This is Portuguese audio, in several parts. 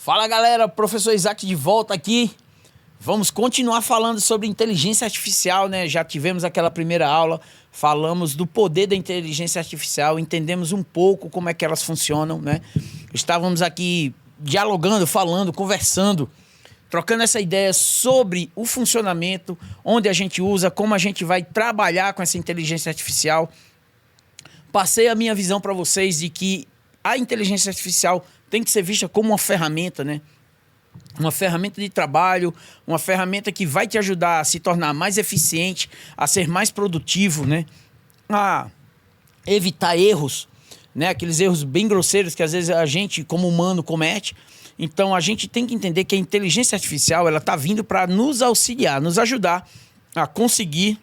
Fala galera, professor Isaac de volta aqui. Vamos continuar falando sobre inteligência artificial, né? Já tivemos aquela primeira aula, falamos do poder da inteligência artificial, entendemos um pouco como é que elas funcionam, né? Estávamos aqui dialogando, falando, conversando, trocando essa ideia sobre o funcionamento, onde a gente usa, como a gente vai trabalhar com essa inteligência artificial. Passei a minha visão para vocês de que a inteligência artificial tem que ser vista como uma ferramenta, né? Uma ferramenta de trabalho, uma ferramenta que vai te ajudar a se tornar mais eficiente, a ser mais produtivo, né? A evitar erros, né? Aqueles erros bem grosseiros que às vezes a gente, como humano, comete. Então a gente tem que entender que a inteligência artificial ela está vindo para nos auxiliar, nos ajudar a conseguir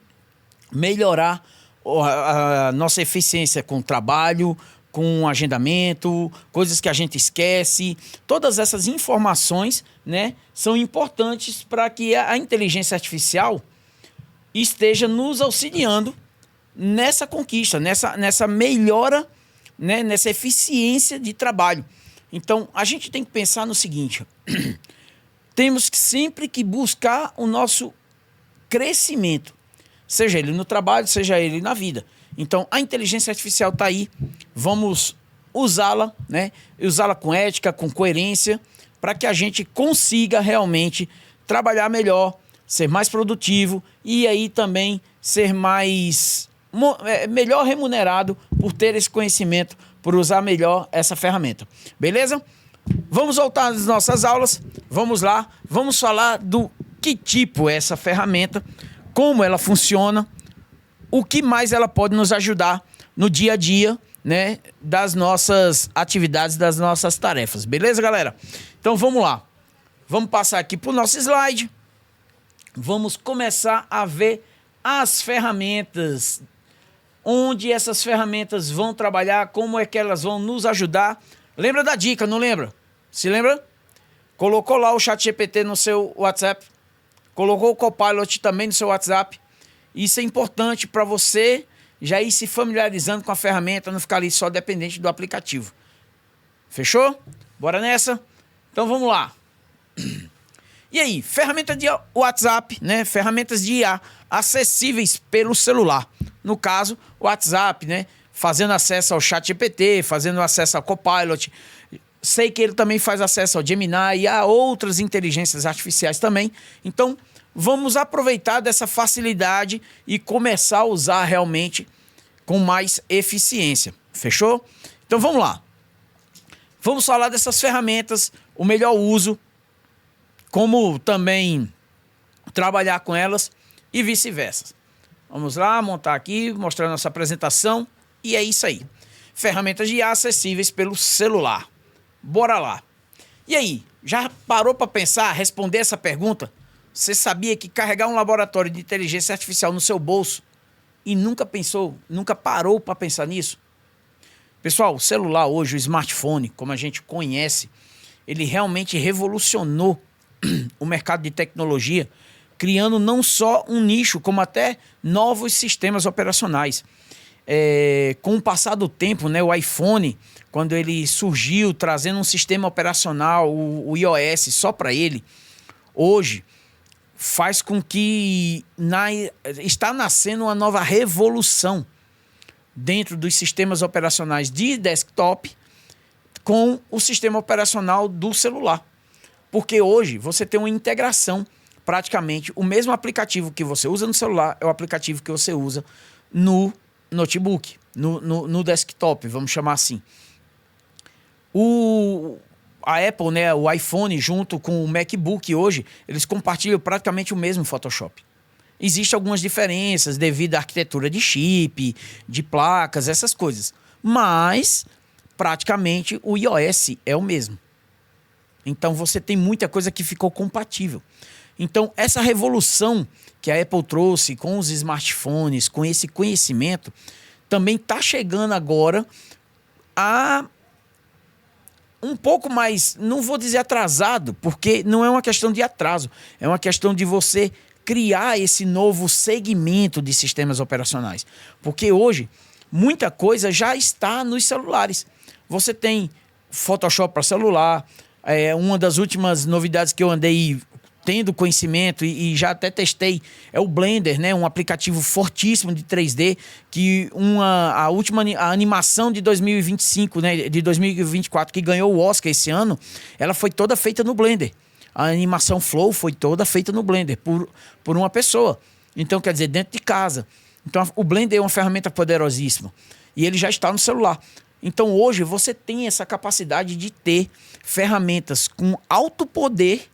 melhorar a nossa eficiência com o trabalho, com agendamento, coisas que a gente esquece. Todas essas informações, né, são importantes para que a inteligência artificial esteja nos auxiliando nessa conquista, nessa melhora, né, nessa eficiência de trabalho. Então, a gente tem que pensar no seguinte: temos sempre que buscar o nosso crescimento, seja ele no trabalho, seja ele na vida. Então, a inteligência artificial está aí, vamos usá-la, né? Usá-la com ética, com coerência, para que a gente consiga realmente trabalhar melhor, ser mais produtivo e aí também ser melhor remunerado por ter esse conhecimento, por usar melhor essa ferramenta. Beleza? Vamos voltar às nossas aulas, vamos lá, vamos falar do que tipo é essa ferramenta, como ela funciona, o que mais ela pode nos ajudar no dia a dia, né, das nossas atividades, das nossas tarefas. Beleza, galera? Então vamos lá. Vamos passar aqui para o nosso slide. Vamos começar a ver as ferramentas, onde essas ferramentas vão trabalhar, como é que elas vão nos ajudar. Lembra da dica, não lembra? Se lembra? Colocou lá o ChatGPT no seu WhatsApp, colocou o Copilot também no seu WhatsApp. Isso é importante para você já ir se familiarizando com a ferramenta, não ficar ali só dependente do aplicativo. Fechou? Bora nessa? Então vamos lá. E aí, ferramenta de WhatsApp, né? Ferramentas de IA acessíveis pelo celular. No caso, o WhatsApp, né? Fazendo acesso ao ChatGPT, fazendo acesso ao Copilot. Sei que ele também faz acesso ao Gemini e a outras inteligências artificiais também. Então, vamos aproveitar dessa facilidade e começar a usar realmente com mais eficiência. Fechou? Então vamos lá. Vamos falar dessas ferramentas, o melhor uso, como também trabalhar com elas e vice-versa. Vamos lá, montar aqui, mostrar nossa apresentação e é isso aí. Ferramentas de IA acessíveis pelo celular. Bora lá. E aí, já parou para pensar, responder essa pergunta? Você sabia que carregar um laboratório de inteligência artificial no seu bolso e nunca parou para pensar nisso? Pessoal, o celular hoje, o smartphone, como a gente conhece, ele realmente revolucionou o mercado de tecnologia, criando não só um nicho, como até novos sistemas operacionais. Com o passar do tempo, né, o iPhone, quando ele surgiu, trazendo um sistema operacional, o iOS, só para ele, hoje faz com que está nascendo uma nova revolução dentro dos sistemas operacionais de desktop com o sistema operacional do celular. Porque hoje você tem uma integração, praticamente o mesmo aplicativo que você usa no celular é o aplicativo que você usa no notebook, no desktop, vamos chamar assim. A Apple, né, o iPhone, junto com o MacBook hoje, eles compartilham praticamente o mesmo Photoshop. Existem algumas diferenças devido à arquitetura de chip, de placas, essas coisas. Mas, praticamente, o iOS é o mesmo. Então, você tem muita coisa que ficou compatível. Então, essa revolução que a Apple trouxe com os smartphones, com esse conhecimento, também está chegando agora a um pouco mais, não vou dizer atrasado, porque não é uma questão de atraso, é uma questão de você criar esse novo segmento de sistemas operacionais. Porque hoje, muita coisa já está nos celulares. Você tem Photoshop para celular, Uma das últimas novidades que eu andei tendo conhecimento e já até testei é o Blender, né? Um aplicativo fortíssimo de 3D que a animação de 2025, né? De 2024 que ganhou o Oscar esse ano, ela foi toda feita no Blender. A animação Flow foi toda feita no Blender por uma pessoa. Então, quer dizer, dentro de casa. Então, o Blender é uma ferramenta poderosíssima e ele já está no celular. Então, hoje, você tem essa capacidade de ter ferramentas com alto poder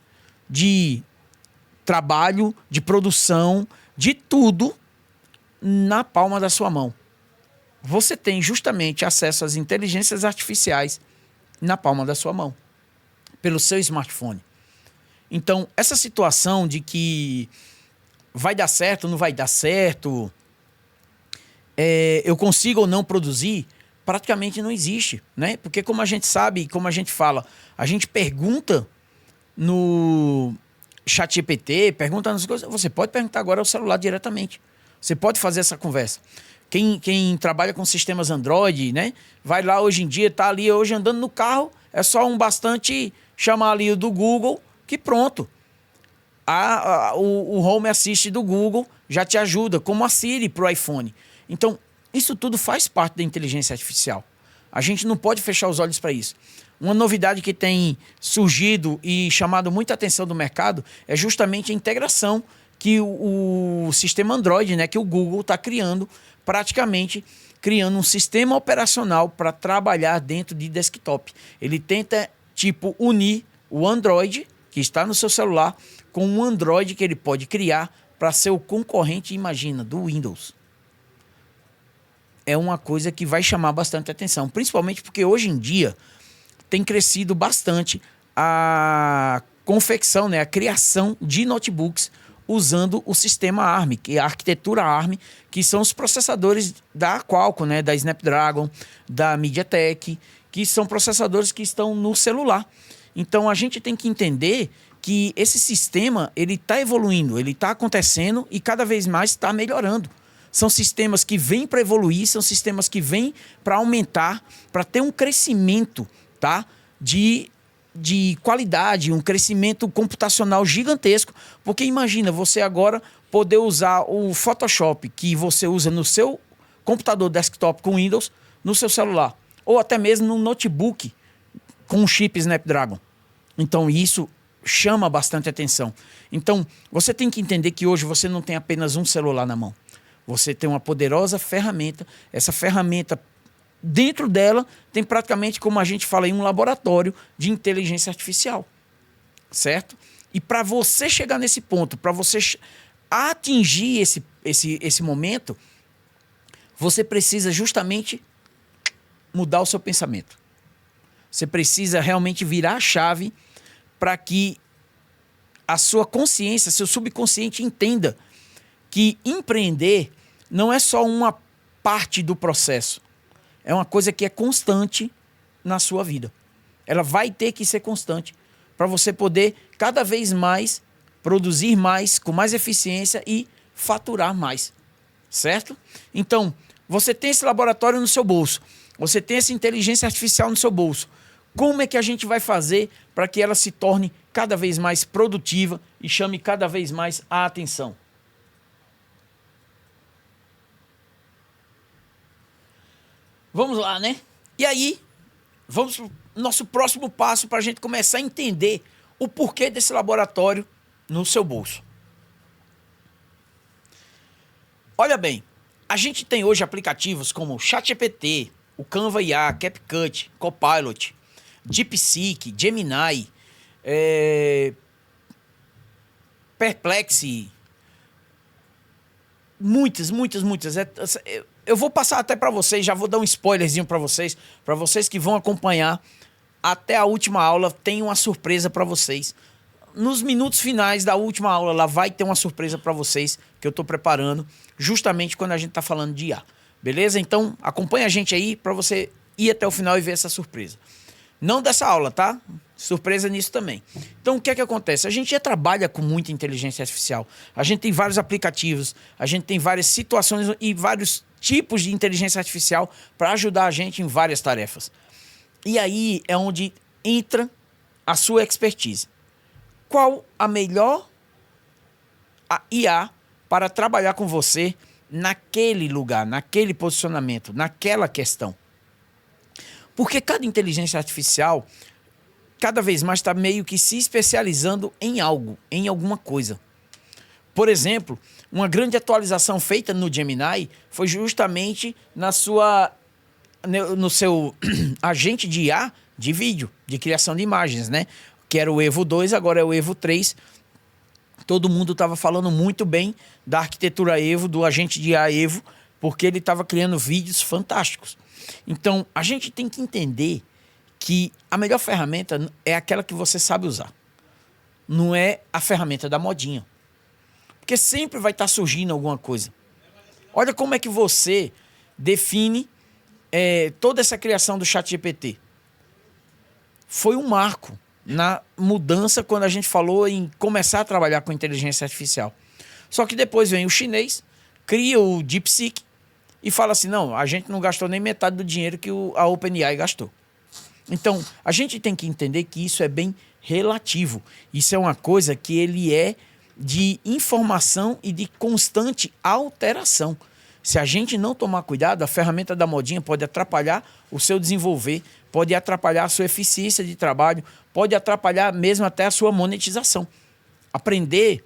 de trabalho, de produção, de tudo na palma da sua mão. Você tem justamente acesso às inteligências artificiais na palma da sua mão, pelo seu smartphone. Então, essa situação de que vai dar certo, não vai dar certo, eu consigo ou não produzir, praticamente não existe, né? Porque como a gente sabe, como a gente fala, a gente pergunta no ChatGPT, pergunta nas coisas, você pode perguntar agora ao celular diretamente. Você pode fazer essa conversa. Quem trabalha com sistemas Android, né? Vai lá hoje em dia, tá ali hoje andando no carro, é só um bastante chamar ali o do Google, que pronto. O Home Assist do Google já te ajuda, como a Siri para o iPhone. Então, isso tudo faz parte da inteligência artificial. A gente não pode fechar os olhos para isso. Uma novidade que tem surgido e chamado muita atenção do mercado é justamente a integração que o sistema Android, né, que o Google está criando, praticamente criando um sistema operacional para trabalhar dentro de desktop. Ele tenta, unir o Android, que está no seu celular, com um Android que ele pode criar para ser o concorrente, imagina, do Windows. É uma coisa que vai chamar bastante atenção, principalmente porque hoje em dia tem crescido bastante a confecção, né, a criação de notebooks usando o sistema ARM, que é a arquitetura ARM, que são os processadores da Qualcomm, né, da Snapdragon, da MediaTek, que são processadores que estão no celular. Então a gente tem que entender que esse sistema ele está evoluindo, ele está acontecendo e cada vez mais está melhorando. São sistemas que vêm para evoluir, são sistemas que vêm para aumentar, para ter um crescimento, tá? de qualidade, um crescimento computacional gigantesco. Porque imagina você agora poder usar o Photoshop que você usa no seu computador desktop com Windows, no seu celular. Ou até mesmo no notebook com um chip Snapdragon. Então isso chama bastante atenção. Então você tem que entender que hoje você não tem apenas um celular na mão. Você tem uma poderosa ferramenta. Essa ferramenta, dentro dela, tem praticamente, como a gente fala aí, um laboratório de inteligência artificial. Certo? E para você chegar nesse ponto, para você atingir esse momento, você precisa justamente mudar o seu pensamento. Você precisa realmente virar a chave para que a sua consciência, seu subconsciente entenda que empreender não é só uma parte do processo. É uma coisa que é constante na sua vida. Ela vai ter que ser constante para você poder cada vez mais produzir mais, com mais eficiência e faturar mais. Certo? Então, você tem esse laboratório no seu bolso. Você tem essa inteligência artificial no seu bolso. Como é que a gente vai fazer para que ela se torne cada vez mais produtiva e chame cada vez mais a atenção? Vamos lá, né? E aí, vamos para o nosso próximo passo para a gente começar a entender o porquê desse laboratório no seu bolso. Olha bem, a gente tem hoje aplicativos como o ChatGPT, o Canva IA, CapCut, Copilot, DeepSeek, Gemini, Perplexity, muitas. Eu vou passar até para vocês, já vou dar um spoilerzinho para vocês que vão acompanhar até a última aula, tem uma surpresa para vocês. Nos minutos finais da última aula, lá vai ter uma surpresa para vocês que eu estou preparando, justamente quando a gente está falando de IA. Beleza? Então, acompanha a gente aí para você ir até o final e ver essa surpresa. Não dessa aula, tá? Surpresa nisso também. Então, o que é que acontece? A gente já trabalha com muita inteligência artificial. A gente tem vários aplicativos, a gente tem várias situações e vários tipos de inteligência artificial para ajudar a gente em várias tarefas. E aí é onde entra a sua expertise. Qual a melhor IA para trabalhar com você naquele lugar, naquele posicionamento, naquela questão? Porque cada inteligência artificial, cada vez mais está meio que se especializando em algo, em alguma coisa. Por exemplo, uma grande atualização feita no Gemini foi justamente no seu agente de IA de vídeo, de criação de imagens, né? Que era o Evo 2, agora é o Evo 3. Todo mundo estava falando muito bem da arquitetura Evo, do agente de IA Evo, porque ele estava criando vídeos fantásticos. Então, a gente tem que entender que a melhor ferramenta é aquela que você sabe usar. Não é a ferramenta da modinha. Porque sempre vai estar surgindo alguma coisa. Olha como é que você define toda essa criação do ChatGPT. Foi um marco na mudança quando a gente falou em começar a trabalhar com inteligência artificial. Só que depois vem o chinês, cria o DeepSeek e fala assim, não, a gente não gastou nem metade do dinheiro que a OpenAI gastou. Então, a gente tem que entender que isso é bem relativo. Isso é uma coisa que ele é de informação e de constante alteração. Se a gente não tomar cuidado, a ferramenta da modinha pode atrapalhar o seu desenvolver, pode atrapalhar a sua eficiência de trabalho, pode atrapalhar mesmo até a sua monetização. Aprender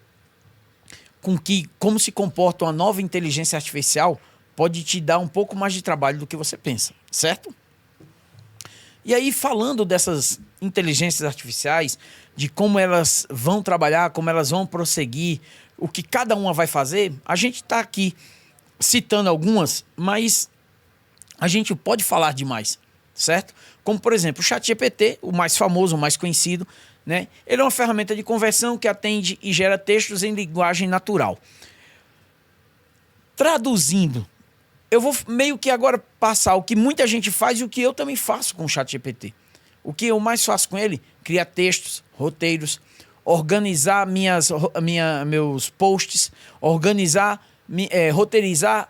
como se comporta uma nova inteligência artificial pode te dar um pouco mais de trabalho do que você pensa, certo? E aí, falando dessas inteligências artificiais, de como elas vão trabalhar, como elas vão prosseguir, o que cada uma vai fazer, a gente está aqui citando algumas, mas a gente pode falar demais, certo? Como, por exemplo, o ChatGPT, o mais famoso, o mais conhecido, né? Ele é uma ferramenta de conversão que atende e gera textos em linguagem natural. Traduzindo, eu vou meio que agora passar o que muita gente faz e o que eu também faço com o ChatGPT. O que eu mais faço com ele? Criar textos, roteiros, organizar meus posts, roteirizar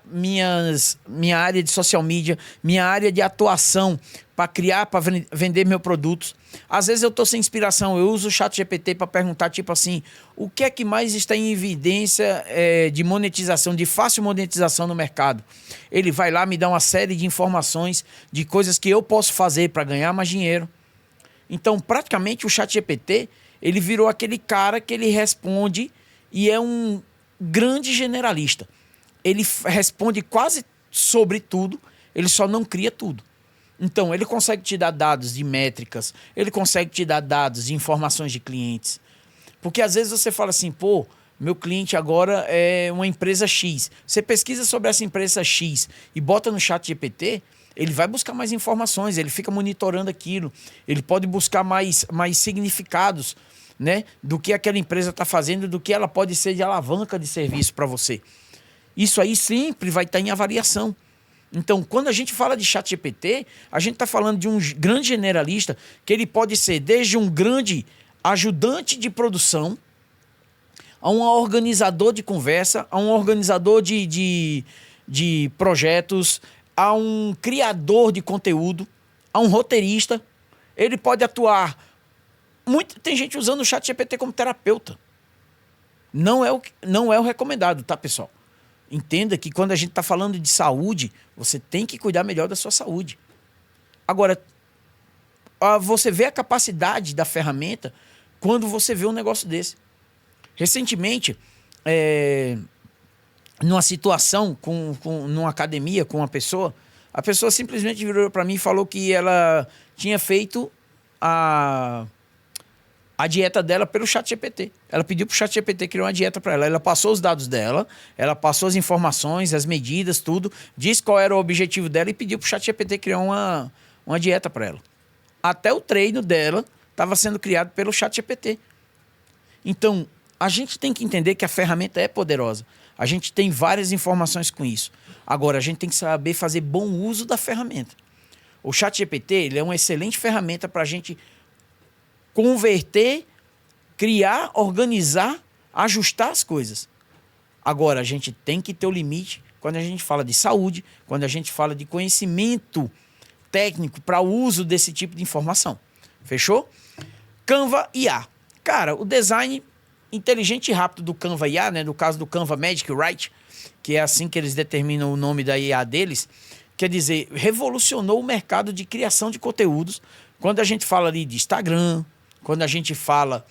minha área de social media, minha área de atuação para criar, para vender meus produtos. Às vezes eu estou sem inspiração, eu uso o ChatGPT para perguntar, tipo assim, o que é que mais está em evidência de monetização, de fácil monetização no mercado? Ele vai lá, me dá uma série de informações, de coisas que eu posso fazer para ganhar mais dinheiro. Então, praticamente, o ChatGPT, ele virou aquele cara que ele responde e é um grande generalista. Ele responde quase sobre tudo, ele só não cria tudo. Então, ele consegue te dar dados de métricas, ele consegue te dar dados de informações de clientes. Porque às vezes você fala assim, pô, meu cliente agora é uma empresa X. Você pesquisa sobre essa empresa X e bota no ChatGPT, ele vai buscar mais informações, ele fica monitorando aquilo, ele pode buscar mais significados, né, do que aquela empresa está fazendo, do que ela pode ser de alavanca de serviço para você. Isso aí sempre vai estar em avaliação. Então, quando a gente fala de ChatGPT, a gente está falando de um grande generalista, que ele pode ser desde um grande ajudante de produção, a um organizador de conversa, a um organizador de projetos, a um criador de conteúdo, a um roteirista. Ele pode atuar... Tem gente usando o ChatGPT como terapeuta. Não é o recomendado, tá, pessoal? Entenda que quando a gente está falando de saúde, você tem que cuidar melhor da sua saúde. Agora, você vê a capacidade da ferramenta quando você vê um negócio desse. Recentemente, numa situação, numa academia com uma pessoa, a pessoa simplesmente virou para mim e falou que ela tinha feito a dieta dela pelo ChatGPT. Ela pediu pro ChatGPT criar uma dieta para ela. Ela passou os dados dela, ela passou as informações, as medidas, tudo, disse qual era o objetivo dela e pediu pro ChatGPT criar uma dieta para ela. Até o treino dela estava sendo criado pelo ChatGPT. Então, a gente tem que entender que a ferramenta é poderosa. A gente tem várias informações com isso. Agora, a gente tem que saber fazer bom uso da ferramenta. O ChatGPT, ele é uma excelente ferramenta para a gente converter, criar, organizar, ajustar as coisas. Agora, a gente tem que ter o limite quando a gente fala de saúde, quando a gente fala de conhecimento técnico para o uso desse tipo de informação. Fechou? Canva IA. Cara, o design inteligente e rápido do Canva IA, né? No caso do Canva Magic Write, que é assim que eles determinam o nome da IA deles, quer dizer, revolucionou o mercado de criação de conteúdos. Quando a gente fala ali de Instagram, quando a gente fala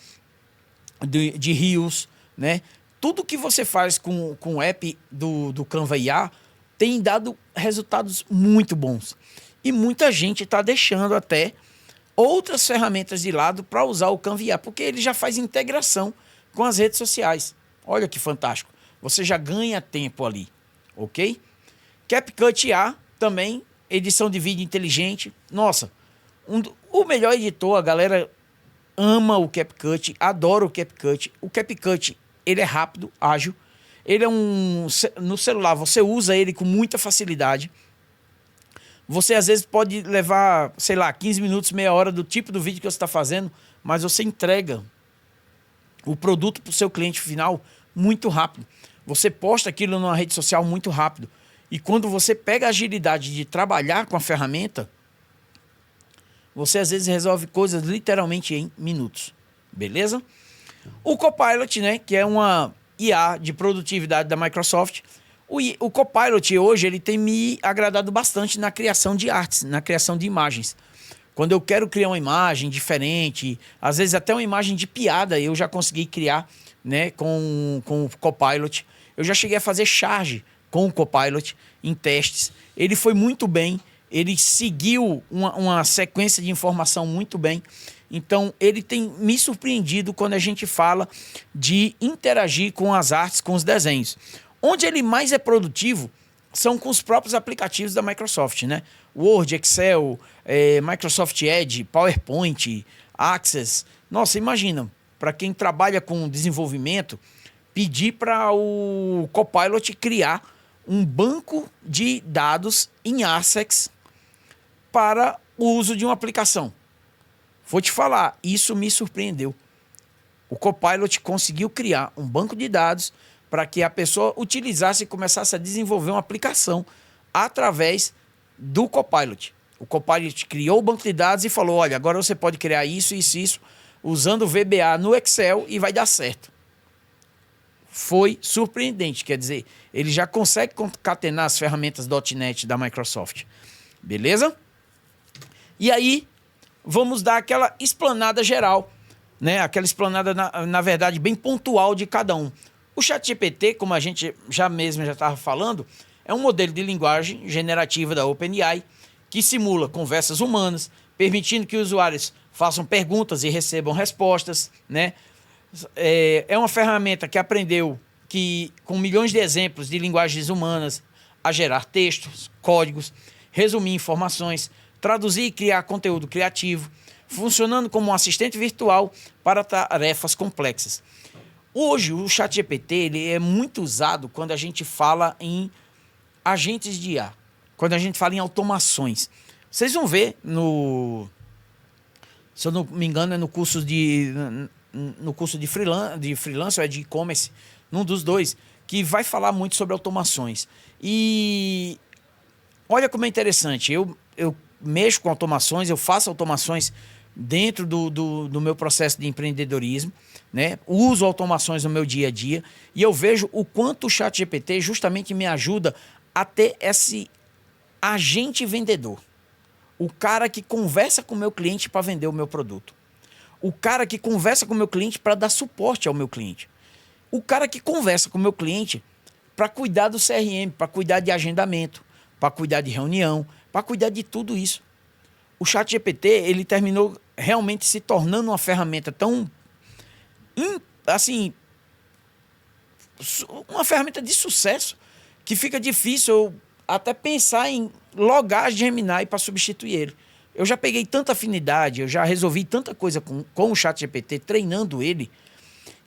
de Reels, né? Tudo que você faz com o app do Canva IA tem dado resultados muito bons. E muita gente está deixando até outras ferramentas de lado para usar o Canva IA, porque ele já faz integração com as redes sociais. Olha que fantástico. Você já ganha tempo ali, ok? CapCut IA também, edição de vídeo inteligente. Nossa, o melhor editor, a galera ama o CapCut, adora o CapCut. O CapCut, ele é rápido, ágil. Ele é no celular, você usa ele com muita facilidade. Você, às vezes, pode levar, sei lá, 15 minutos, meia hora do tipo do vídeo que você está fazendo, mas você entrega o produto para o seu cliente final muito rápido. Você posta aquilo numa rede social muito rápido. E quando você pega a agilidade de trabalhar com a ferramenta, você, às vezes, resolve coisas literalmente em minutos. Beleza? O Copilot, né, que é uma IA de produtividade da Microsoft. O Copilot hoje ele tem me agradado bastante na criação de artes, na criação de imagens. Quando eu quero criar uma imagem diferente, às vezes até uma imagem de piada, eu já consegui criar, né, com o Copilot. Eu já cheguei a fazer charge com o Copilot em testes. Ele foi muito bem, ele seguiu uma sequência de informação muito bem. Então, ele tem me surpreendido quando a gente fala de interagir com as artes, com os desenhos. Onde ele mais é produtivo são com os próprios aplicativos da Microsoft, né? Word, Excel, Microsoft Edge, PowerPoint, Access. Nossa, imagina, para quem trabalha com desenvolvimento, pedir para o Copilot criar um banco de dados em Access para o uso de uma aplicação. Vou te falar, isso me surpreendeu. O Copilot conseguiu criar um banco de dados para que a pessoa utilizasse e começasse a desenvolver uma aplicação através do Copilot. O Copilot criou o banco de dados e falou, olha, agora você pode criar isso, isso, isso, usando o VBA no Excel e vai dar certo. Foi surpreendente, quer dizer, ele já consegue concatenar as ferramentas .NET da Microsoft. Beleza? E aí, vamos dar aquela explanada geral, né? Aquela explanada, na verdade, bem pontual de cada um. O ChatGPT, como a gente já estava falando, é um modelo de linguagem generativa da OpenAI que simula conversas humanas, permitindo que usuários façam perguntas e recebam respostas, né? É uma ferramenta que aprendeu com milhões de exemplos de linguagens humanas a gerar textos, códigos, resumir informações, traduzir e criar conteúdo criativo, funcionando como um assistente virtual para tarefas complexas. Hoje, o ChatGPT ele é muito usado quando a gente fala em agentes de IA, quando a gente fala em automações. Vocês vão ver se eu não me engano, é no curso de freelance ou é de e-commerce, num dos dois, que vai falar muito sobre automações. E olha como é interessante, eu mexo com automações, eu faço automações dentro do meu processo de empreendedorismo, né? Uso automações no meu dia a dia e eu vejo o quanto o ChatGPT justamente me ajuda a ter esse agente vendedor. O cara que conversa com o meu cliente para vender o meu produto. O cara que conversa com o meu cliente para dar suporte ao meu cliente. O cara que conversa com o meu cliente para cuidar do CRM, para cuidar de agendamento, para cuidar de reunião, para cuidar de tudo isso. O ChatGPT, ele terminou realmente se tornando uma ferramenta tão, assim, uma ferramenta de sucesso, que fica difícil eu até pensar em logar a Gemini para substituir ele. Eu já peguei tanta afinidade, eu já resolvi tanta coisa com o ChatGPT, treinando ele,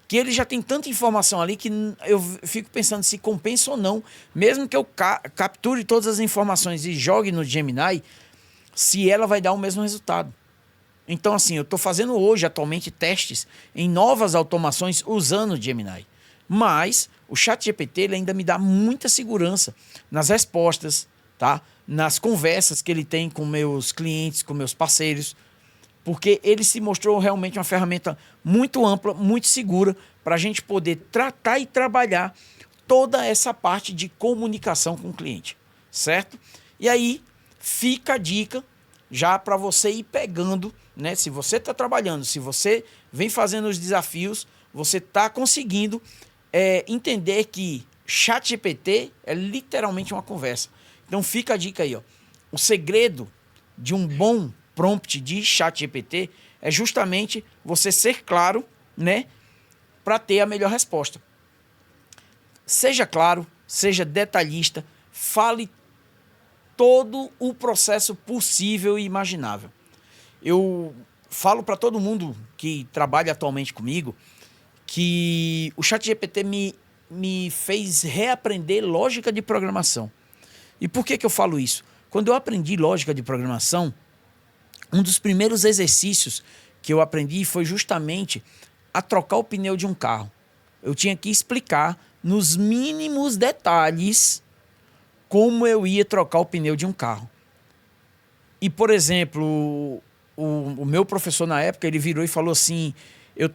que ele já tem tanta informação ali que eu fico pensando se compensa ou não, mesmo que eu capture todas as informações e jogue no Gemini, se ela vai dar o mesmo resultado. Então, assim, eu estou fazendo hoje, atualmente, testes em novas automações usando o Gemini. Mas o ChatGPT ele ainda me dá muita segurança nas respostas, tá? Nas conversas que ele tem com meus clientes, com meus parceiros. porque ele se mostrou realmente uma ferramenta muito ampla, muito segura, para a gente poder tratar e trabalhar toda essa parte de comunicação com o cliente, certo? E aí fica a dica já para você ir pegando, né? Se você está trabalhando, se você vem fazendo os desafios, você está conseguindo entender que ChatGPT é literalmente uma conversa. Então fica a dica aí, ó. O segredo de um bom prompt de ChatGPT é justamente você ser claro, né, para ter a melhor resposta. Seja claro, seja detalhista, fale todo o processo possível e imaginável. Eu falo para todo mundo que trabalha atualmente comigo que o ChatGPT me fez reaprender lógica de programação. E por que eu falo isso? Quando eu aprendi lógica de programação, um dos primeiros exercícios que eu aprendi foi justamente a trocar o pneu de um carro. Eu tinha que explicar nos mínimos detalhes como eu ia trocar o pneu de um carro. E, por exemplo, o meu professor na época, ele virou e falou assim, eu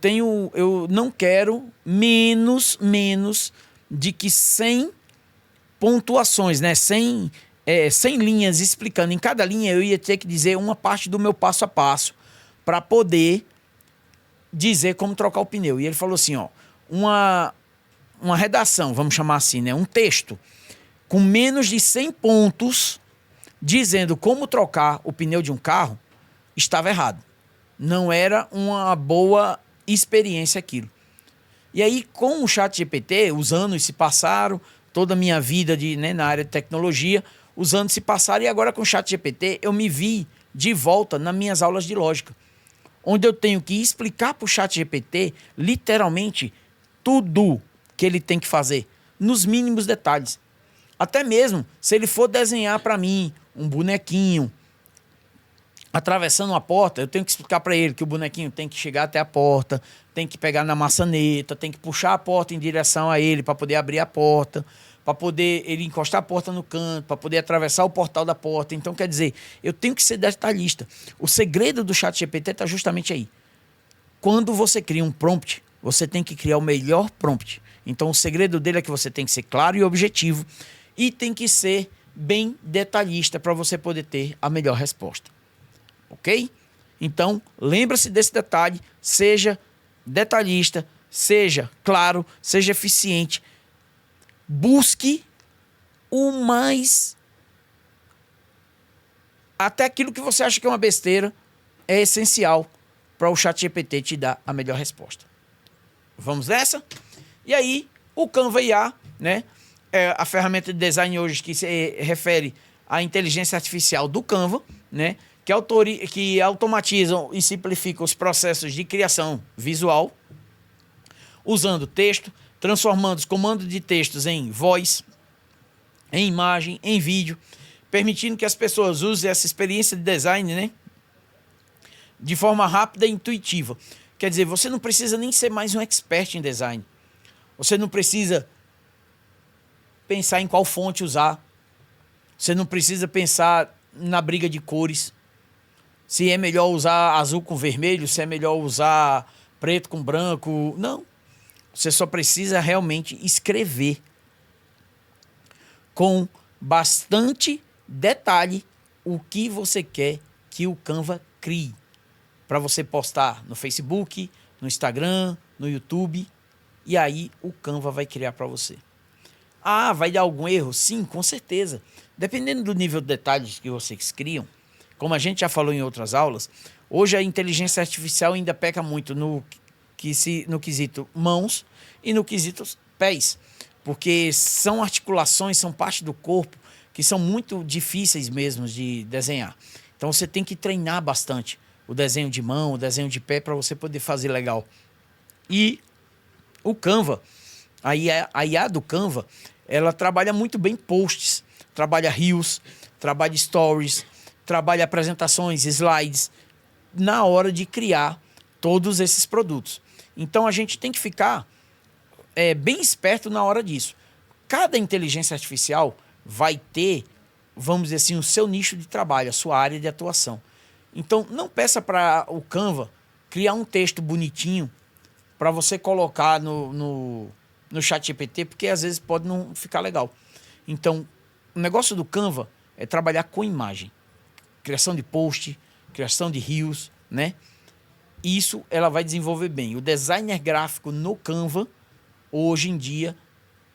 não quero menos de que 100 pontuações, né? 100 linhas explicando. Em cada linha eu ia ter que dizer uma parte do meu passo a passo para poder dizer como trocar o pneu. E ele falou assim, ó, uma redação, vamos chamar assim, né? Um texto com menos de 100 pontos dizendo como trocar o pneu de um carro estava errado. Não era uma boa experiência aquilo. E aí, com o ChatGPT, os anos se passaram, toda a minha vida na área de tecnologia, os anos se passaram e agora com o ChatGPT eu me vi de volta nas minhas aulas de lógica, onde eu tenho que explicar para o ChatGPT literalmente tudo que ele tem que fazer, nos mínimos detalhes. Até mesmo se ele for desenhar para mim um bonequinho atravessando uma porta, eu tenho que explicar para ele que o bonequinho tem que chegar até a porta, tem que pegar na maçaneta, tem que puxar a porta em direção a ele para poder abrir a porta, para poder ele encostar a porta no canto, para poder atravessar o portal da porta. Então, quer dizer, eu tenho que ser detalhista. O segredo do ChatGPT está justamente aí. Quando você cria um prompt, você tem que criar o melhor prompt. Então, o segredo dele é que você tem que ser claro e objetivo e tem que ser bem detalhista para você poder ter a melhor resposta. Ok? Então, lembra-se desse detalhe, seja detalhista, seja claro, seja eficiente. Busque o mais... Até aquilo que você acha que é uma besteira é essencial para o ChatGPT te dar a melhor resposta. Vamos nessa? E aí, o Canva IA, né? É a ferramenta de design hoje que se refere à inteligência artificial do Canva, né? Que automatizam e simplificam os processos de criação visual, usando texto, transformando os comandos de textos em voz, em imagem, em vídeo, permitindo que as pessoas usem essa experiência de design, né, de forma rápida e intuitiva. Quer dizer, você não precisa nem ser mais um expert em design. Você não precisa pensar em qual fonte usar. Você não precisa pensar na briga de cores. Se é melhor usar azul com vermelho, se é melhor usar preto com branco. Não. Você só precisa realmente escrever com bastante detalhe o que você quer que o Canva crie. Para você postar no Facebook, no Instagram, no YouTube. E aí o Canva vai criar para você. Ah, vai dar algum erro? Sim, com certeza. Dependendo do nível de detalhes que vocês criam, como a gente já falou em outras aulas, hoje a inteligência artificial ainda peca muito no quesito mãos e no quesito pés, porque são articulações, são parte do corpo que são muito difíceis mesmo de desenhar. Então você tem que treinar bastante o desenho de mão, o desenho de pé para você poder fazer legal. E o Canva, a IA do Canva, ela trabalha muito bem posts, trabalha reels, trabalha stories, trabalha apresentações, slides, na hora de criar todos esses produtos. Então a gente tem que ficar bem esperto na hora disso. Cada inteligência artificial vai ter, vamos dizer assim, o seu nicho de trabalho, a sua área de atuação. Então, não peça para o Canva criar um texto bonitinho para você colocar no ChatGPT, porque às vezes pode não ficar legal. Então, o negócio do Canva é trabalhar com imagem. Criação de post, criação de reels, né? Isso ela vai desenvolver bem. O designer gráfico no Canva, hoje em dia,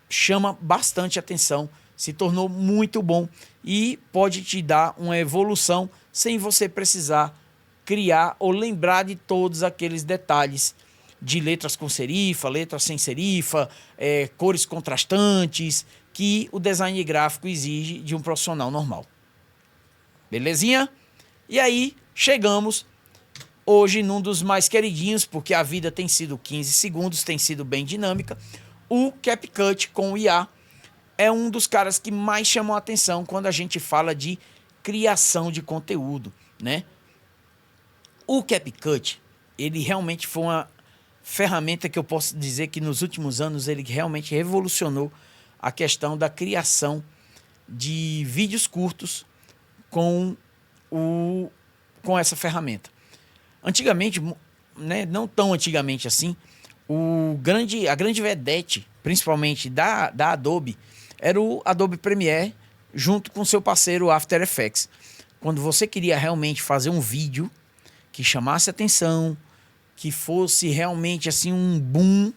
chama bastante atenção, se tornou muito bom e pode te dar uma evolução sem você precisar criar ou lembrar de todos aqueles detalhes de letras com serifa, letras sem serifa, cores contrastantes, que o design gráfico exige de um profissional normal. Belezinha? E aí, chegamos hoje num dos mais queridinhos, porque a vida tem sido 15 segundos, tem sido bem dinâmica. O CapCut com o IA é um dos caras que mais chamam a atenção quando a gente fala de criação de conteúdo, né? O CapCut, ele realmente foi uma ferramenta que eu posso dizer que nos últimos anos ele realmente revolucionou a questão da criação de vídeos curtos com essa ferramenta. Antigamente, né, não tão antigamente assim, a grande vedete, principalmente da Adobe, era o Adobe Premiere junto com seu parceiro After Effects. Quando você queria realmente fazer um vídeo que chamasse atenção, que fosse realmente assim um boom,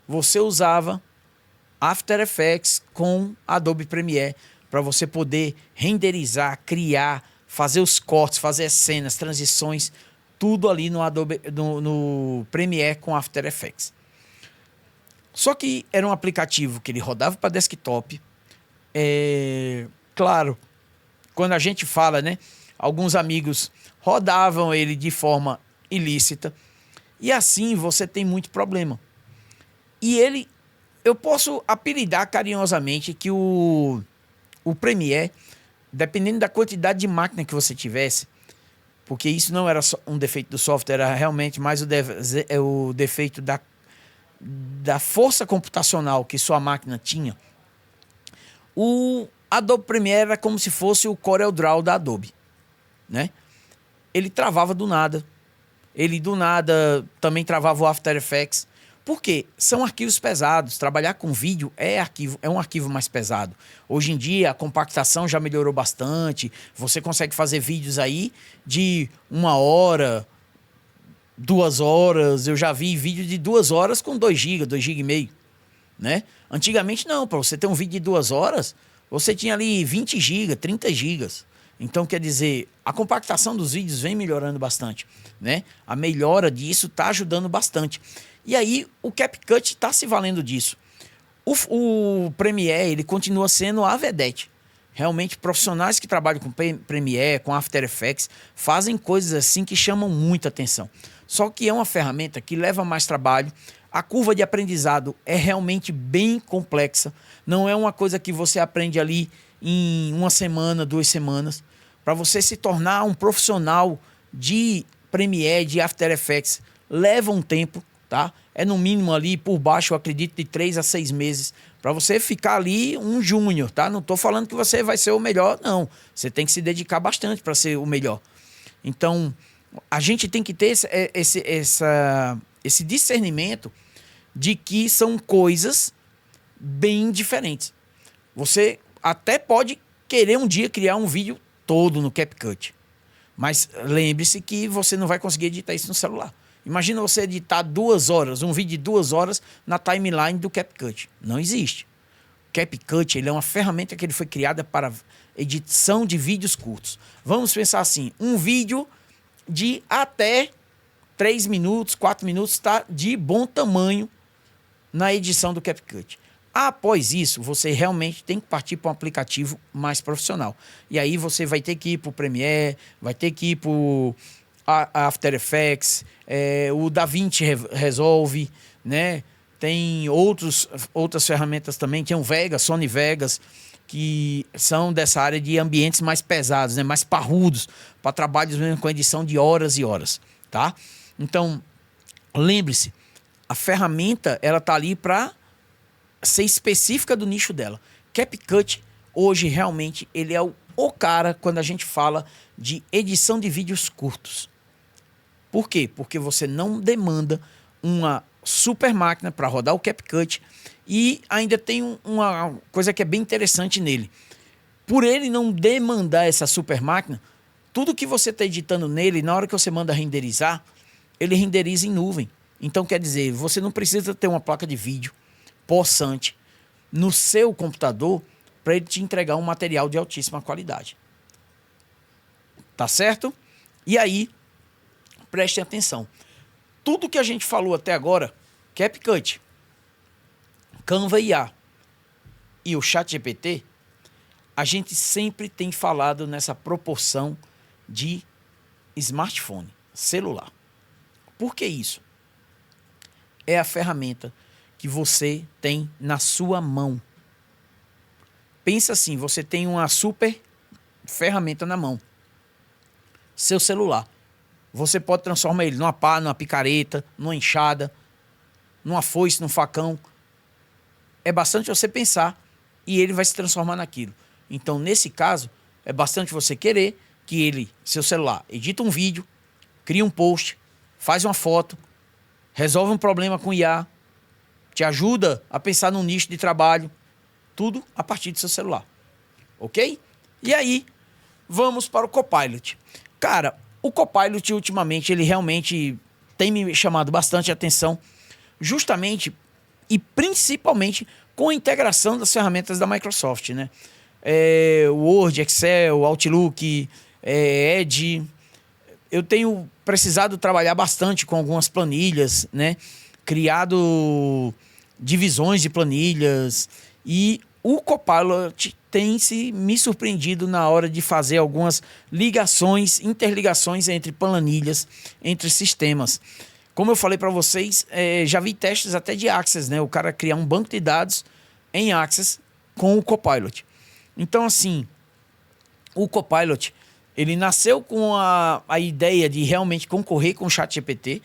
você usava After Effects com Adobe Premiere para você poder renderizar, criar, fazer os cortes, fazer as cenas, transições, tudo ali no Premiere com After Effects. Só que era um aplicativo que ele rodava para desktop. Claro, quando a gente fala, né, alguns amigos rodavam ele de forma ilícita e assim você tem muito problema. E eu posso apelidar carinhosamente que o Premiere, dependendo da quantidade de máquina que você tivesse, porque isso não era só um defeito do software, era realmente mais o defeito da força computacional que sua máquina tinha. O Adobe Premiere era como se fosse o CorelDRAW da Adobe, né? Ele travava do nada. Ele do nada também travava o After Effects. Por quê? São arquivos pesados. Trabalhar com vídeo é um arquivo mais pesado. Hoje em dia, a compactação já melhorou bastante. Você consegue fazer vídeos aí de 1 hora, 2 horas. Eu já vi vídeo de 2 horas com 2 GB, 2 GB e meio, né? Antigamente não. Para você ter um vídeo de 2 horas, você tinha ali 20 GB, 30 GB. Então, quer dizer, a compactação dos vídeos vem melhorando bastante, né? A melhora disso está ajudando bastante. E aí, o CapCut está se valendo disso. O Premiere, ele continua sendo a vedete. Realmente, profissionais que trabalham com Premiere, com After Effects, fazem coisas assim que chamam muita atenção. Só que é uma ferramenta que leva mais trabalho. A curva de aprendizado é realmente bem complexa. Não é uma coisa que você aprende ali em 1 semana, 2 semanas. Para você se tornar um profissional de Premiere, de After Effects, leva um tempo, tá? É no mínimo ali, por baixo, eu acredito, de 3 a 6 meses. Para você ficar ali um júnior, tá? Não estou falando que você vai ser o melhor, não. Você tem que se dedicar bastante para ser o melhor. Então, a gente tem que ter esse discernimento de que são coisas bem diferentes. Você até pode querer um dia criar um vídeo todo no CapCut, mas lembre-se que você não vai conseguir editar isso no celular. Imagina você editar 2 horas, um vídeo de 2 horas na timeline do CapCut. Não existe. O CapCut, ele é uma ferramenta que ele foi criada para edição de vídeos curtos. Vamos pensar assim, um vídeo de até 3 minutos, 4 minutos está de bom tamanho na edição do CapCut. Após isso, você realmente tem que partir para um aplicativo mais profissional. E aí você vai ter que ir para o Premiere, vai ter que ir para o After Effects, o DaVinci Resolve, né? Tem outras ferramentas também, tem o Vegas, Sony Vegas, que são dessa área de ambientes mais pesados, né? Mais parrudos, para trabalhos mesmo com edição de horas e horas, tá? Então, lembre-se, a ferramenta, ela tá ali para ser específica do nicho dela. CapCut, hoje, realmente, ele é o cara quando a gente fala de edição de vídeos curtos. Por quê? Porque você não demanda uma super máquina para rodar o CapCut e ainda tem uma coisa que é bem interessante nele. Por ele não demandar essa super máquina, tudo que você está editando nele, na hora que você manda renderizar, ele renderiza em nuvem. Então, quer dizer, você não precisa ter uma placa de vídeo possante no seu computador para ele te entregar um material de altíssima qualidade. Tá certo? E aí, prestem atenção. Tudo que a gente falou até agora, CapCut, Canva IA e o ChatGPT, a gente sempre tem falado nessa proporção de smartphone, celular. Por que isso? É a ferramenta que você tem na sua mão. Pensa assim, você tem uma super ferramenta na mão. Seu celular. Você pode transformar ele numa pá, numa picareta, numa enxada, numa foice, num facão. É bastante você pensar e ele vai se transformar naquilo. Então, nesse caso, é bastante você querer que ele, seu celular, edita um vídeo, cria um post, faz uma foto, resolve um problema com IA, te ajuda a pensar num nicho de trabalho, tudo a partir do seu celular. Ok? E aí, vamos para o Copilot. Cara, o Copilot, ultimamente, ele realmente tem me chamado bastante atenção, justamente e principalmente com a integração das ferramentas da Microsoft, né? Word, Excel, Outlook, Edge. Eu tenho precisado trabalhar bastante com algumas planilhas, né? Criado divisões de planilhas e o Copilot tem me surpreendido na hora de fazer algumas ligações, interligações entre planilhas, entre sistemas. Como eu falei para vocês, já vi testes até de Access, né? O cara criar um banco de dados em Access com o Copilot. Então, assim, o Copilot, ele nasceu com a ideia de realmente concorrer com o ChatGPT,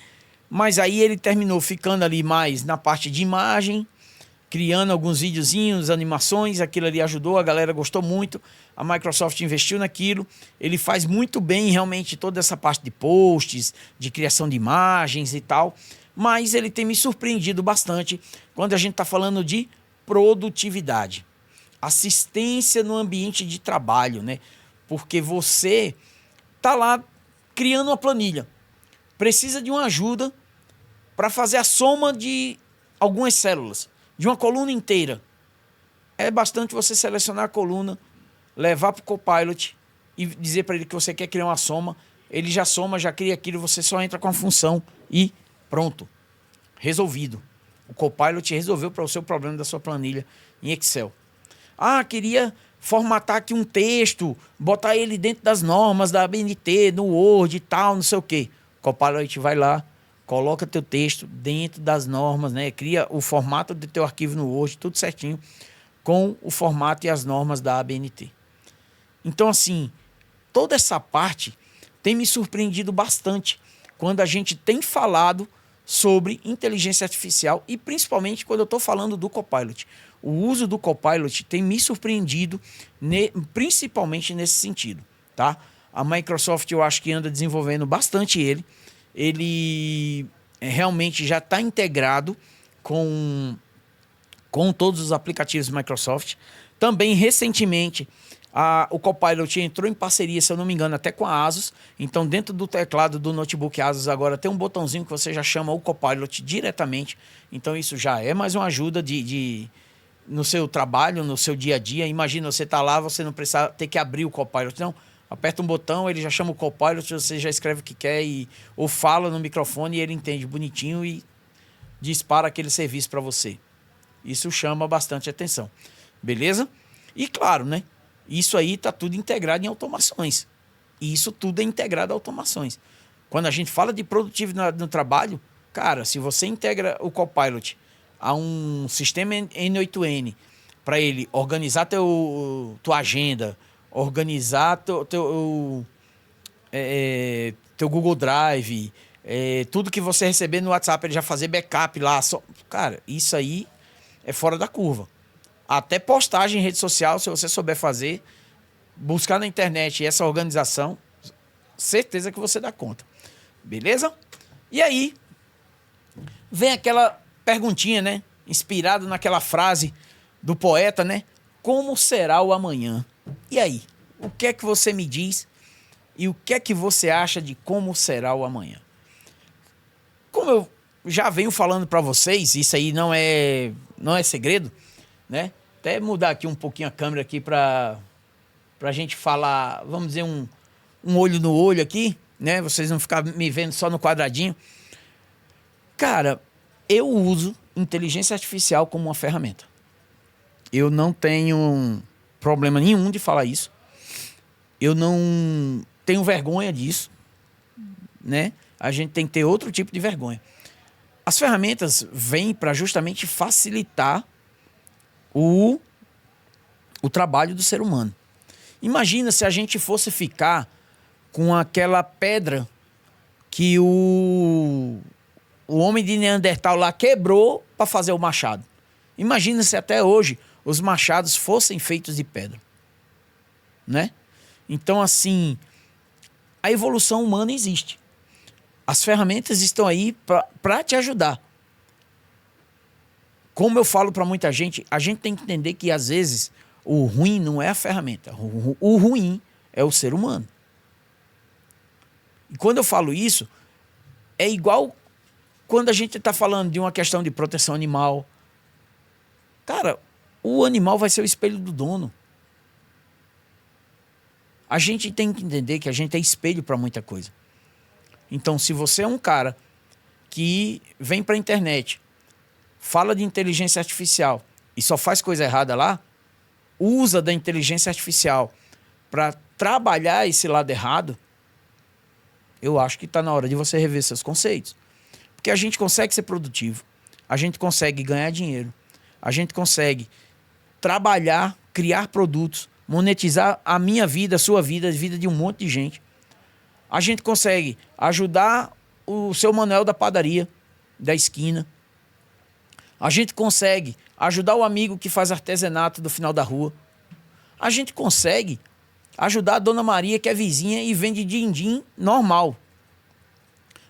mas aí ele terminou ficando ali mais na parte de imagem, criando alguns videozinhos, animações, aquilo ali ajudou, a galera gostou muito, a Microsoft investiu naquilo, ele faz muito bem realmente toda essa parte de posts, de criação de imagens e tal, mas ele tem me surpreendido bastante quando a gente está falando de produtividade, assistência no ambiente de trabalho, né? Porque você está lá criando uma planilha, precisa de uma ajuda para fazer a soma de algumas células, de uma coluna inteira. É bastante você selecionar a coluna, levar para o Copilot e dizer para ele que você quer criar uma soma. Ele já soma, já cria aquilo, você só entra com a função e pronto. Resolvido. O Copilot resolveu para o seu problema da sua planilha em Excel. Ah, queria formatar aqui um texto, botar ele dentro das normas da ABNT, no Word e tal, não sei o quê. O Copilot vai lá, coloca teu texto dentro das normas, né? Cria o formato do teu arquivo no Word, tudo certinho, com o formato e as normas da ABNT. Então, assim, toda essa parte tem me surpreendido bastante quando a gente tem falado sobre inteligência artificial e principalmente quando eu estou falando do Copilot. O uso do Copilot tem me surpreendido, principalmente nesse sentido, tá? A Microsoft eu acho que anda desenvolvendo bastante ele. Ele realmente já está integrado com todos os aplicativos Microsoft. Também, recentemente, o Copilot entrou em parceria, se eu não me engano, até com a Asus. Então, dentro do teclado do notebook Asus agora tem um botãozinho que você já chama o Copilot diretamente. Então, isso já é mais uma ajuda no seu trabalho, no seu dia a dia. Imagina, você está lá, você não precisa ter que abrir o Copilot, não. Aperta um botão, ele já chama o Copilot, você já escreve o que quer ou fala no microfone e ele entende bonitinho e dispara aquele serviço para você. Isso chama bastante atenção. Beleza? E claro, né? Isso aí está tudo integrado em automações. E isso tudo é integrado a automações. Quando a gente fala de produtividade no trabalho, cara, se você integra o Copilot a um sistema N8N para ele organizar tua agenda, organizar teu Google Drive, tudo que você receber no WhatsApp, ele já fazer backup lá. Cara, isso aí é fora da curva. Até postagem em rede social, se você souber fazer, buscar na internet essa organização, certeza que você dá conta. Beleza? E aí, vem aquela perguntinha, né? Inspirado naquela frase do poeta, né? Como será o amanhã? E aí? O que é que você me diz? E o que é que você acha de como será o amanhã? Como eu já venho falando para vocês, isso aí não é segredo, né? Até mudar aqui um pouquinho a câmera aqui para a gente falar, vamos dizer, um olho no olho aqui, né? Vocês não ficarem me vendo só no quadradinho. Cara, eu uso inteligência artificial como uma ferramenta. Eu não tenho problema nenhum de falar isso. Eu não tenho vergonha disso, né? A gente tem que ter outro tipo de vergonha. As ferramentas vêm para justamente facilitar o trabalho do ser humano. Imagina se a gente fosse ficar com aquela pedra que o homem de Neandertal lá quebrou para fazer o machado. Imagina se até hoje os machados fossem feitos de pedra, né? Então, assim, a evolução humana existe. As ferramentas estão aí para te ajudar. Como eu falo para muita gente, a gente tem que entender que, às vezes, o ruim não é a ferramenta. O ruim é o ser humano. E quando eu falo isso, é igual quando a gente está falando de uma questão de proteção animal. Cara, o animal vai ser o espelho do dono. A gente tem que entender que a gente é espelho para muita coisa. Então, se você é um cara que vem para a internet, fala de inteligência artificial e só faz coisa errada lá, usa da inteligência artificial para trabalhar esse lado errado, eu acho que está na hora de você rever seus conceitos. Porque a gente consegue ser produtivo, a gente consegue ganhar dinheiro, a gente consegue trabalhar, criar produtos, monetizar a minha vida, a sua vida, a vida de um monte de gente. A gente consegue ajudar o seu Manuel da padaria, da esquina. A gente consegue ajudar o amigo que faz artesanato do final da rua. A gente consegue ajudar a Dona Maria, que é vizinha e vende din-din normal.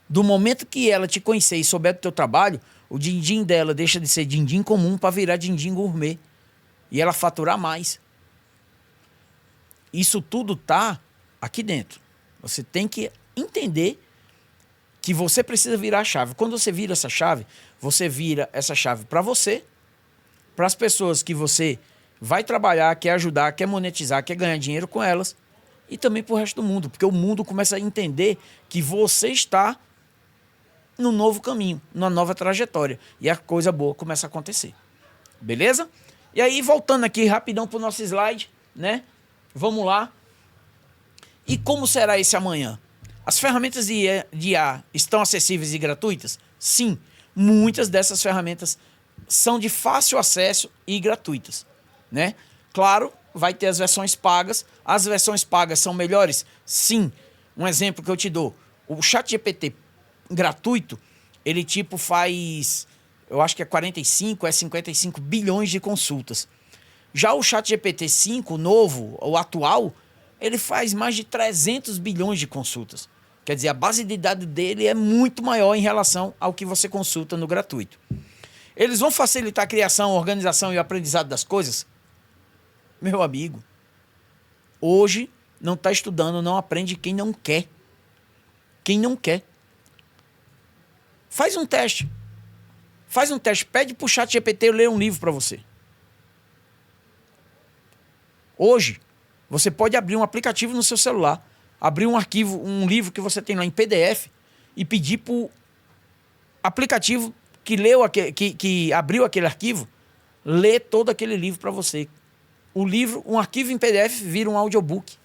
Do momento que ela te conhecer e souber do teu trabalho, o din-din dela deixa de ser din-din comum para virar din-din gourmet. E ela faturar mais. Isso tudo tá aqui dentro. Você tem que entender que você precisa virar a chave. Quando você vira essa chave, você vira essa chave para você, para as pessoas que você vai trabalhar, quer ajudar, quer monetizar, quer ganhar dinheiro com elas, e também para o resto do mundo, porque o mundo começa a entender que você está num novo caminho, numa nova trajetória, e a coisa boa começa a acontecer. Beleza? E aí, voltando aqui rapidão para o nosso slide, né? Vamos lá. E como será esse amanhã? As ferramentas de IA estão acessíveis e gratuitas? Sim, muitas dessas ferramentas são de fácil acesso e gratuitas, né? Claro, vai ter as versões pagas. As versões pagas são melhores? Sim. Um exemplo que eu te dou. O ChatGPT gratuito, ele tipo faz, eu acho que é 55 bilhões de consultas. Já o ChatGPT 5, o novo, o atual, ele faz mais de 300 bilhões de consultas. Quer dizer, a base de dados dele é muito maior em relação ao que você consulta no gratuito. Eles vão facilitar a criação, a organização e o aprendizado das coisas? Meu amigo, hoje não está estudando, não aprende quem não quer. Quem não quer. Faz um teste. Faz um teste. Pede para o ChatGPT ler um livro para você. Hoje, você pode abrir um aplicativo no seu celular, abrir um arquivo, um livro que você tem lá em PDF e pedir para o aplicativo que abriu aquele arquivo ler todo aquele livro para você. O livro, um arquivo em PDF vira um audiobook.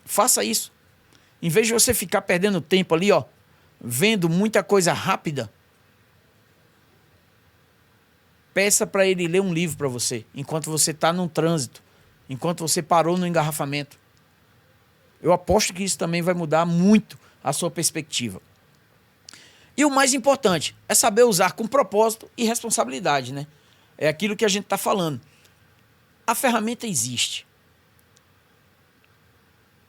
Faça isso. Em vez de você ficar perdendo tempo ali, ó, vendo muita coisa rápida, peça para ele ler um livro para você, enquanto você está num trânsito, enquanto você parou no engarrafamento. Eu aposto que isso também vai mudar muito a sua perspectiva. E o mais importante é saber usar com propósito e responsabilidade, né? É aquilo que a gente está falando. A ferramenta existe.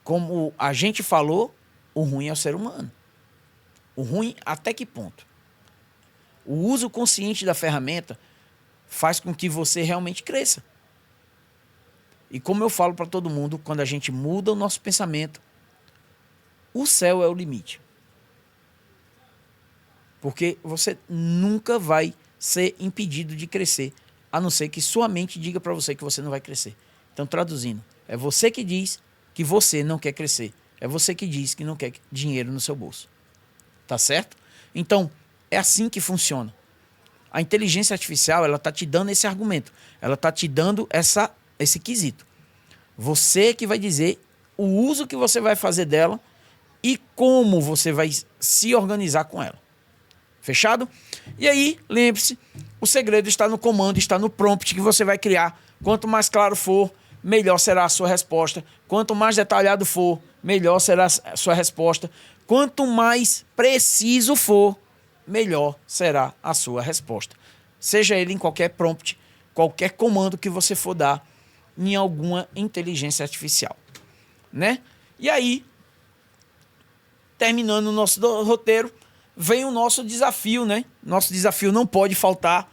Como a gente falou, o ruim é o ser humano. O ruim até que ponto? O uso consciente da ferramenta faz com que você realmente cresça. E como eu falo para todo mundo, quando a gente muda o nosso pensamento, o céu é o limite. Porque você nunca vai ser impedido de crescer, a não ser que sua mente diga para você que você não vai crescer. Então, traduzindo, é você que diz que você não quer crescer. É você que diz que não quer dinheiro no seu bolso. Tá certo? Então, é assim que funciona. A inteligência artificial, ela tá te dando esse argumento. Ela tá te dando esse quesito. Você que vai dizer o uso que você vai fazer dela e como você vai se organizar com ela. Fechado? E aí, lembre-se, o segredo está no comando, está no prompt que você vai criar. Quanto mais claro for, melhor será a sua resposta. Quanto mais detalhado for, melhor será a sua resposta. Quanto mais preciso for, melhor será a sua resposta. Seja ele em qualquer prompt, qualquer comando que você for dar em alguma inteligência artificial, né? E aí, terminando o nosso roteiro, vem o nosso desafio, né? Nosso desafio não pode faltar.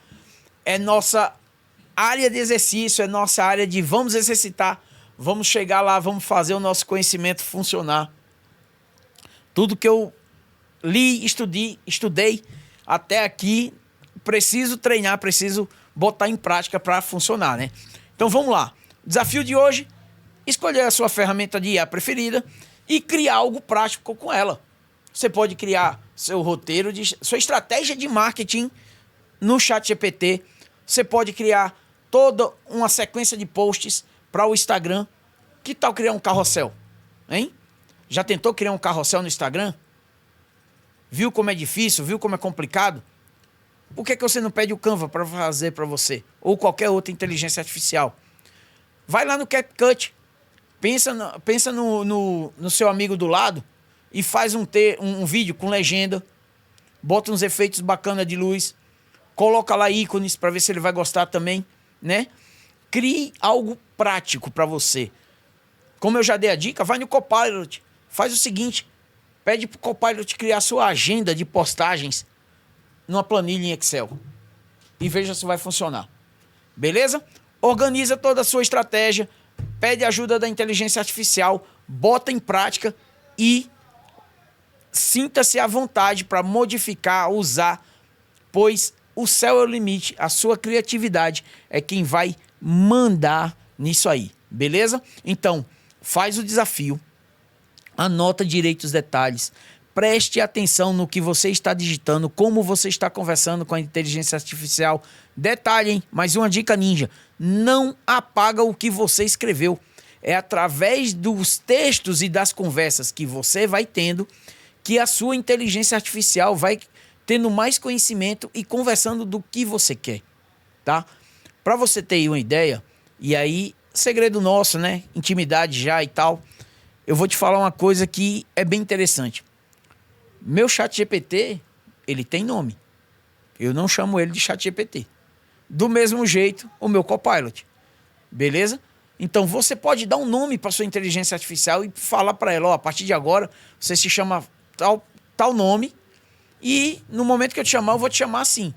É nossa área de exercício, é nossa área de vamos exercitar, vamos chegar lá, vamos fazer o nosso conhecimento funcionar. Tudo que eu li, estudei até aqui, preciso treinar, preciso botar em prática para funcionar, né? Então vamos lá. Desafio de hoje, escolher a sua ferramenta de IA preferida e criar algo prático com ela. Você pode criar seu roteiro, sua estratégia de marketing no ChatGPT. Você pode criar toda uma sequência de posts para o Instagram. Que tal criar um carrossel? Hein? Já tentou criar um carrossel no Instagram? Viu como é difícil? Viu como é complicado? Por que você não pede o Canva para fazer para você? Ou qualquer outra inteligência artificial? Vai lá no CapCut. Pensa no seu amigo do lado e faz um vídeo com legenda. Bota uns efeitos bacanas de luz. Coloca lá ícones para ver se ele vai gostar também, né? Crie algo prático para você. Como eu já dei a dica, vai no Copilot. Faz o seguinte, pede para o Copilot criar sua agenda de postagens numa planilha em Excel. E veja se vai funcionar. Beleza? Organiza toda a sua estratégia, pede ajuda da inteligência artificial, bota em prática e sinta-se à vontade para modificar, usar, pois o céu é o limite, a sua criatividade é quem vai mandar nisso aí, beleza? Então, faz o desafio, anota direito os detalhes, preste atenção no que você está digitando, como você está conversando com a inteligência artificial. Detalhe, hein? Mais uma dica ninja. Não apaga o que você escreveu. É através dos textos e das conversas que você vai tendo que a sua inteligência artificial vai tendo mais conhecimento e conversando do que você quer, tá? Para você ter uma ideia, e aí, segredo nosso, né? Intimidade já e tal. Eu vou te falar uma coisa que é bem interessante. Meu ChatGPT, ele tem nome. Eu não chamo ele de ChatGPT. Do mesmo jeito, o meu Copilot. Beleza? Então, você pode dar um nome para sua inteligência artificial e falar para ela, ó, a partir de agora, você se chama tal nome e no momento que eu te chamar, eu vou te chamar assim.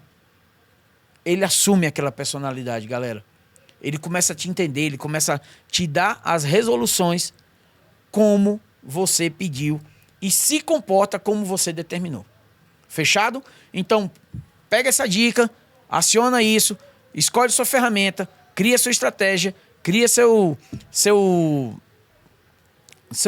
Ele assume aquela personalidade, galera. Ele começa a te entender, ele começa a te dar as resoluções como você pediu e se comporta como você determinou. Fechado? Então, pega essa dica, aciona isso, escolhe sua ferramenta, cria sua estratégia, cria seu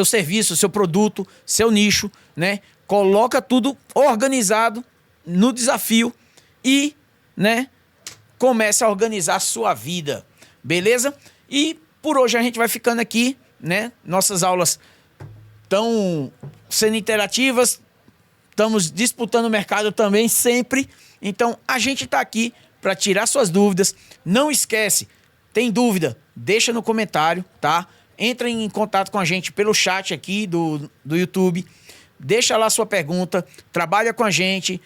serviço, seu produto, seu nicho, né? Coloca tudo organizado no desafio e, né, comece a organizar a sua vida. Beleza? E por hoje a gente vai ficando aqui, né? Nossas aulas estão sendo interativas, estamos disputando o mercado também sempre. Então a gente está aqui para tirar suas dúvidas. Não esquece, tem dúvida? Deixa no comentário, tá? Entra em contato com a gente pelo chat aqui do YouTube. Deixa lá sua pergunta, trabalha com a gente.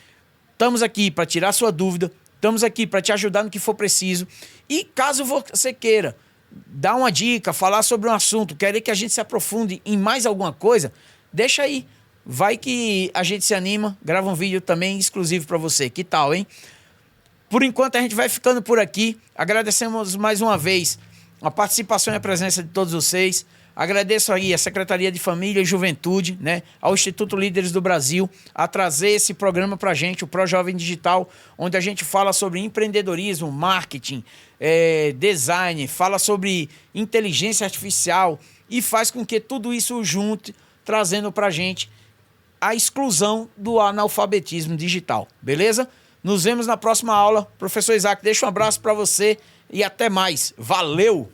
Estamos aqui para tirar sua dúvida. Estamos aqui para te ajudar no que for preciso. E caso você queira dar uma dica, falar sobre um assunto, querer que a gente se aprofunde em mais alguma coisa, deixa aí. Vai que a gente se anima, grava um vídeo também exclusivo para você. Que tal, hein? Por enquanto a gente vai ficando por aqui. Agradecemos mais uma vez a participação e a presença de todos vocês. Agradeço aí a Secretaria de Família e Juventude, né, ao Instituto Líderes do Brasil, a trazer esse programa para a gente, o Pro Jovem Digital, onde a gente fala sobre empreendedorismo, marketing, design, fala sobre inteligência artificial e faz com que tudo isso junte, trazendo para a gente a exclusão do analfabetismo digital, beleza? Nos vemos na próxima aula. Professor Isaac, deixa um abraço para você e até mais. Valeu!